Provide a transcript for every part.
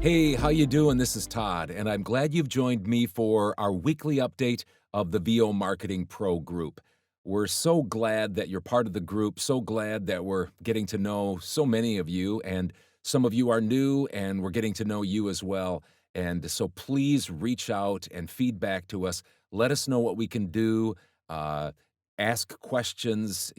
Hey, how you doing? This is Todd, and I'm glad you've joined me for our weekly update of the VO Marketing Pro group. We're so glad that you're part of the group, so glad that we're getting to know so many of you, and some of you are new, and we're getting to know you as well. And so please reach out and feedback to us. Let us know what we can do. Uh, Ask questions,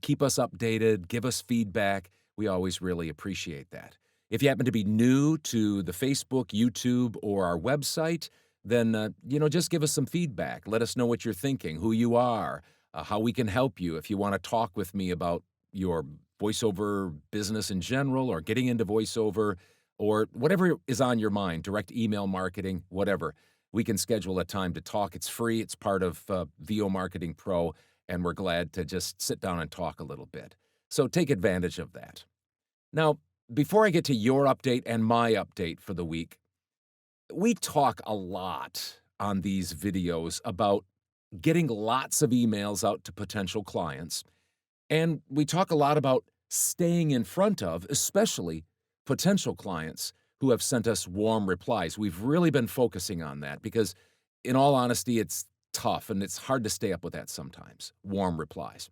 keep us updated, give us feedback. We always really appreciate that. If you happen to be new to the Facebook, YouTube, or our website, then, just give us some feedback. Let us know what you're thinking, who you are, how we can help you. If you want to talk with me about your voiceover business in general or getting into voiceover or whatever is on your mind, direct email marketing, whatever, we can schedule a time to talk. It's free. It's part of VO Marketing Pro, and we're glad to just sit down and talk a little bit. So take advantage of that. Now, before I get to your update and my update for the week, we talk a lot on these videos about getting lots of emails out to potential clients. And we talk a lot about staying in front of, especially potential clients who have sent us warm replies. We've really been focusing on that because, in all honesty, it's tough and it's hard to stay up with that sometimes. Warm replies.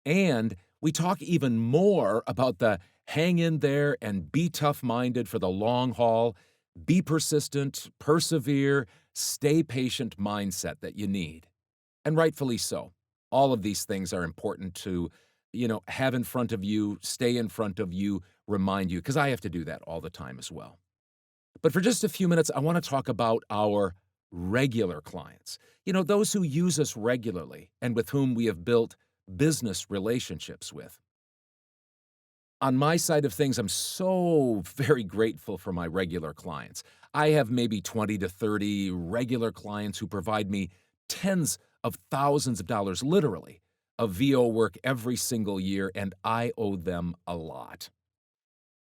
And we talk even more about the hang in there and be tough minded for the long haul, be persistent, persevere, stay patient mindset that you need. And rightfully so. All of these things are important to, have in front of you, stay in front of you, remind you, because I have to do that all the time as well. But for just a few minutes, I want to talk about our regular clients. Those who use us regularly and with whom we have built business relationships with. On my side of things, I'm so very grateful for my regular clients. I have maybe 20 to 30 regular clients who provide me tens of thousands of dollars, literally, of VO work every single year, and I owe them a lot.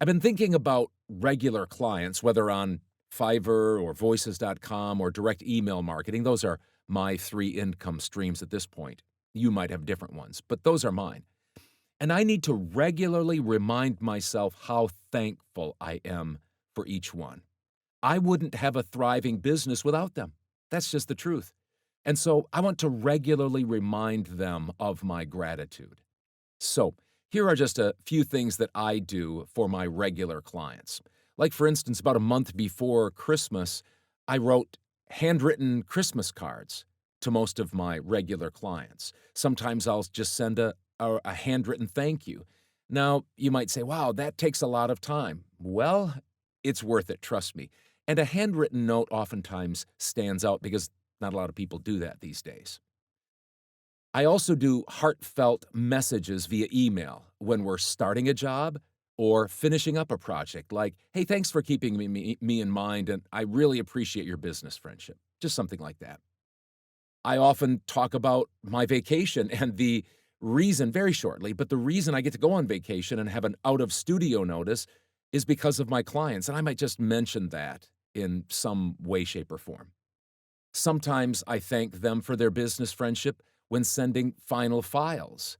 I've been thinking about regular clients, whether on Fiverr or Voices.com or direct email marketing. Those are my three income streams at this point. You might have different ones, but those are mine. And I need to regularly remind myself how thankful I am for each one. I wouldn't have a thriving business without them. That's just the truth. And so I want to regularly remind them of my gratitude. So here are just a few things that I do for my regular clients. Like, for instance, about a month before Christmas, I wrote handwritten Christmas cards to most of my regular clients. Sometimes I'll just send a handwritten thank you. Now, you might say, wow, that takes a lot of time. Well, it's worth it, trust me. And a handwritten note oftentimes stands out because not a lot of people do that these days. I also do heartfelt messages via email when we're starting a job or finishing up a project, like, hey, thanks for keeping me in mind, and I really appreciate your business friendship. Just something like that. I often talk about my vacation and the reason, very shortly, but the reason I get to go on vacation and have an out of studio notice is because of my clients. And I might just mention that in some way, shape, or form. Sometimes I thank them for their business friendship when sending final files.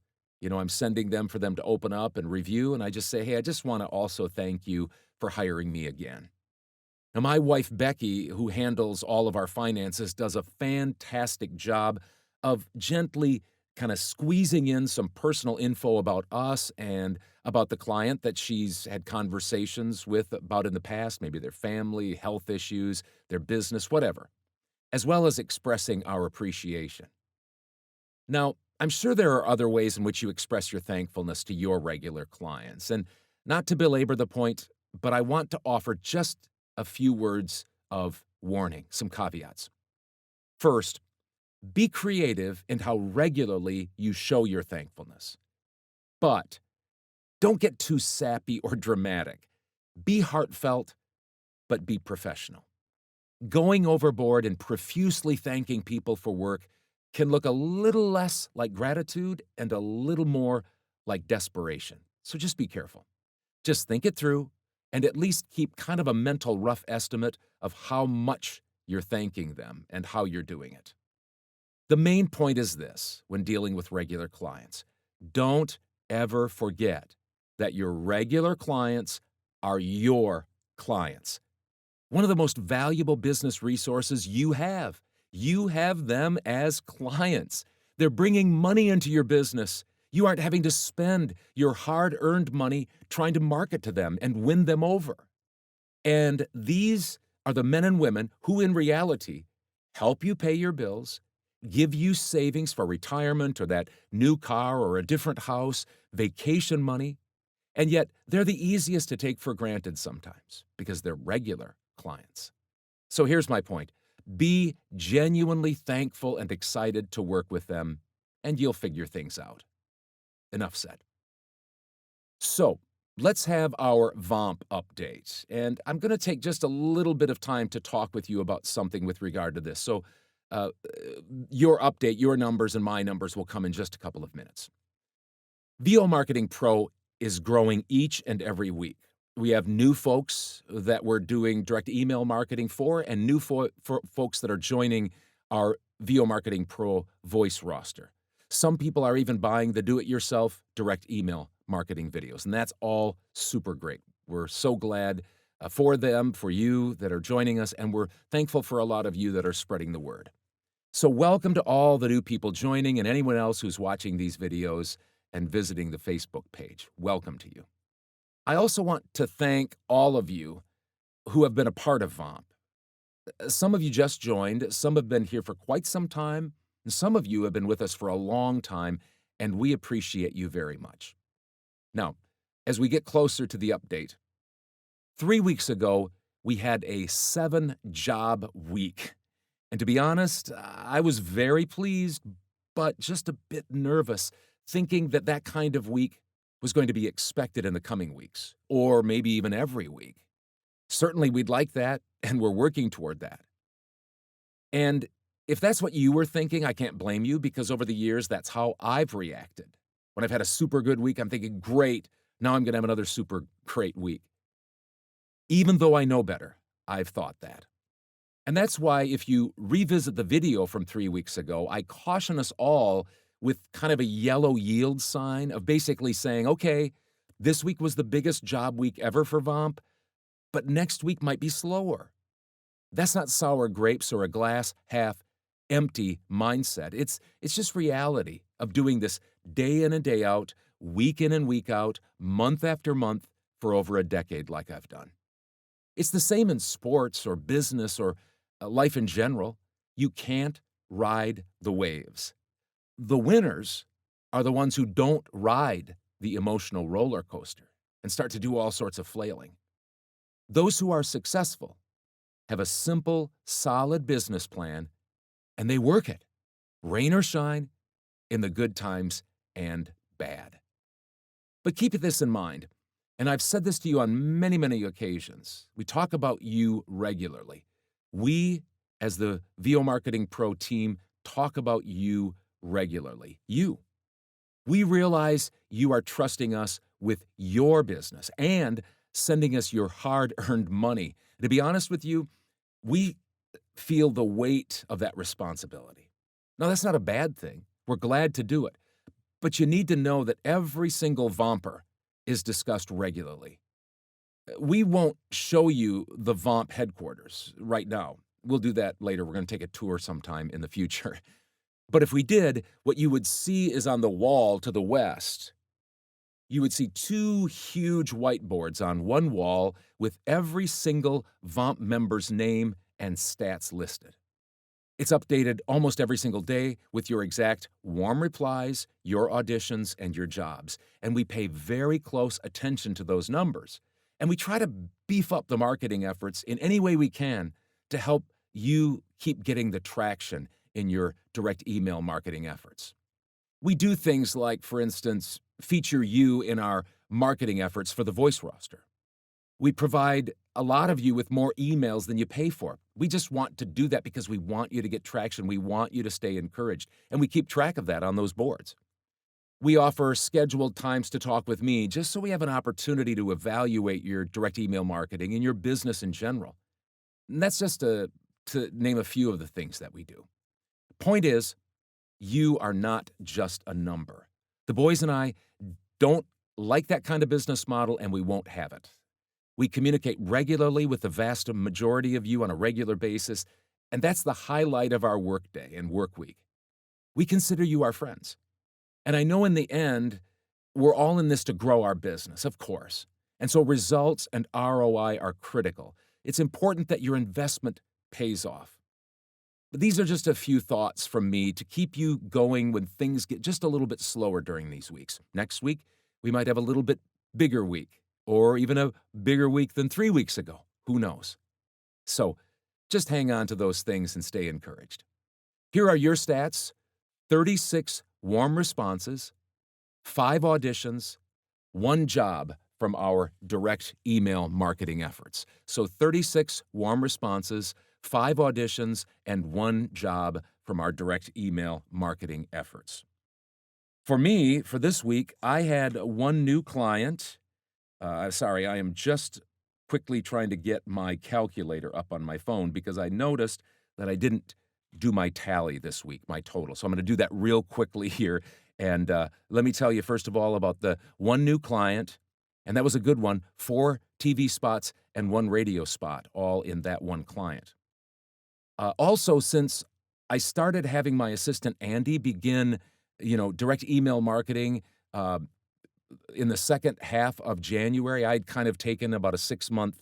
I'm sending them for them to open up and review, and I just say, hey, I just want to also thank you for hiring me again. Now, my wife, Becky, who handles all of our finances, does a fantastic job of gently kind of squeezing in some personal info about us and about the client that she's had conversations with about in the past, maybe their family, health issues, their business, whatever, as well as expressing our appreciation. Now, I'm sure there are other ways in which you express your thankfulness to your regular clients. And not to belabor the point, but I want to offer just a few words of warning, some caveats. First, be creative in how regularly you show your thankfulness. But don't get too sappy or dramatic. Be heartfelt, but be professional. Going overboard and profusely thanking people for work can look a little less like gratitude and a little more like desperation. So just be careful. Just think it through and at least keep kind of a mental rough estimate of how much you're thanking them and how you're doing it. The main point is this when dealing with regular clients: don't ever forget that your regular clients are your clients. one of the most valuable business resources you have. You have them as clients. They're bringing money into your business. You aren't having to spend your hard-earned money trying to market to them and win them over. And these are the men and women who, in reality, help you pay your bills, give you savings for retirement or that new car or a different house, vacation money, and yet they're the easiest to take for granted sometimes because they're regular clients. So here's my point. Be genuinely thankful and excited to work with them, and you'll figure things out. Enough said. So let's have our VOMP update. And I'm going to take just a little bit of time to talk with you about something with regard to this. So uh, your update, your numbers, and my numbers will come in just a couple of minutes. VO Marketing Pro is growing each and every week. We have new folks that we're doing direct email marketing for, and new folks that are joining our VO Marketing Pro voice roster. Some people are even buying the do-it-yourself direct email marketing videos, and that's all super great. We're so glad for them, for you that are joining us, and we're thankful for a lot of you that are spreading the word. So welcome to all the new people joining and anyone else who's watching these videos and visiting the Facebook page. Welcome to you. I also want to thank all of you who have been a part of VOMP. Some of you just joined, some have been here for quite some time, and some of you have been with us for a long time, and we appreciate you very much. Now, as we get closer to the update, 3 weeks ago, we had a 7-job week. And to be honest, I was very pleased, but just a bit nervous, thinking that that kind of week was going to be expected in the coming weeks, or maybe even every week. Certainly we'd like that, and we're working toward that. And if that's what you were thinking, I can't blame you, because over the years, that's how I've reacted. When I've had a super good week, I'm thinking, great, now I'm going to have another super great week. Even though I know better, I've thought that. And that's why if you revisit the video from 3 weeks ago, I caution us all with kind of a yellow yield sign of basically saying, okay, this week was the biggest job week ever for VOMP, but next week might be slower. That's not sour grapes or a glass half empty mindset. It's just reality of doing this day in and day out, week in and week out, month after month for over a decade like I've done. It's the same in sports or business or life in general. You can't ride the waves. The winners are the ones who don't ride the emotional roller coaster and start to do all sorts of flailing. Those who are successful have a simple, solid business plan, and they work it, rain or shine, in the good times and bad. But keep this in mind, and I've said this to you on many, many occasions. We talk about you regularly. We, as the VO Marketing Pro team, talk about you regularly. You. We realize you are trusting us with your business and sending us your hard-earned money. To be honest with you, we feel the weight of that responsibility. Now, that's not a bad thing. We're glad to do it. But you need to know that every single VOMPer is discussed regularly. We won't show you the VOMP headquarters right now. We'll do that later. We're going to take a tour sometime in the future. But if we did, what you would see is on the wall to the west, you would see 2 huge whiteboards on one wall with every single VOMP member's name and stats listed. It's updated almost every single day with your exact warm replies, your auditions, and your jobs. And we pay very close attention to those numbers. And we try to beef up the marketing efforts in any way we can to help you keep getting the traction in your direct email marketing efforts. We do things like, for instance, feature you in our marketing efforts for the voice roster. We provide a lot of you with more emails than you pay for. We just want to do that because we want you to get traction. We want you to stay encouraged, and we keep track of that on those boards. We offer scheduled times to talk with me just so we have an opportunity to evaluate your direct email marketing and your business in general. And that's just to name a few of the things that we do. Point is, you are not just a number. The boys and I don't like that kind of business model, and we won't have it. We communicate regularly with the vast majority of you on a regular basis, and that's the highlight of our workday and work week. We consider you our friends. And I know in the end, we're all in this to grow our business, of course. And so results and ROI are critical. It's important that your investment pays off. But these are just a few thoughts from me to keep you going when things get just a little bit slower during these weeks. Next week, we might have a little bit bigger week, or even a bigger week than 3 weeks ago. Who knows? So just hang on to those things and stay encouraged. Here are your stats: 36 warm responses, 5 auditions, 1 job from our direct email marketing efforts. So 36 warm responses, 5 auditions, and 1 job from our direct email marketing efforts. For me, for this week, I had 1 new client. Sorry, I am just quickly trying to get my calculator up on my phone because I noticed that I didn't do my tally this week, my total. So I'm going to do that real quickly here. And let me tell you, first of all, about the 1 new client, and that was a good one: 4 TV spots and 1 radio spot, all in that 1 client. Also, since I started having my assistant Andy begin, direct email marketing uh, in the second half of January, I'd kind of taken about a 6-month,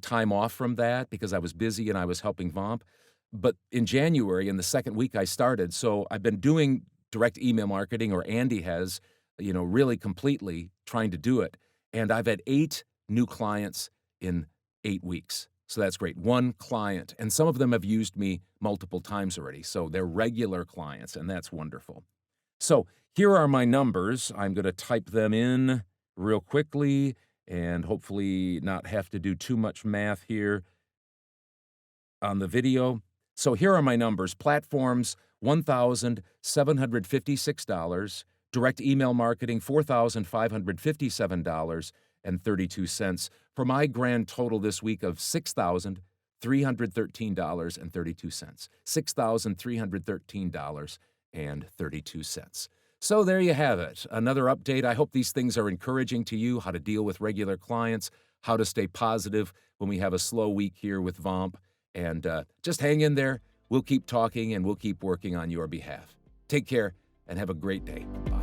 time off from that because I was busy and I was helping VOMP. But in January, in the second week, I started. So I've been doing direct email marketing, or Andy has, really completely trying to do it. And I've had 8 new clients in 8 weeks. So that's great. 1 client. And some of them have used me multiple times already. So they're regular clients, and that's wonderful. So here are my numbers. I'm going to type them in real quickly and hopefully not have to do too much math here on the video. So here are my numbers. Platforms, $1,756. Direct email marketing, $4,557.32, for my grand total this week of $6,313.32. $6,313.32. So there you have it. Another update. I hope these things are encouraging to you: how to deal with regular clients, how to stay positive when we have a slow week here with VOMP. And just hang in there. We'll keep talking and we'll keep working on your behalf. Take care and have a great day. Bye.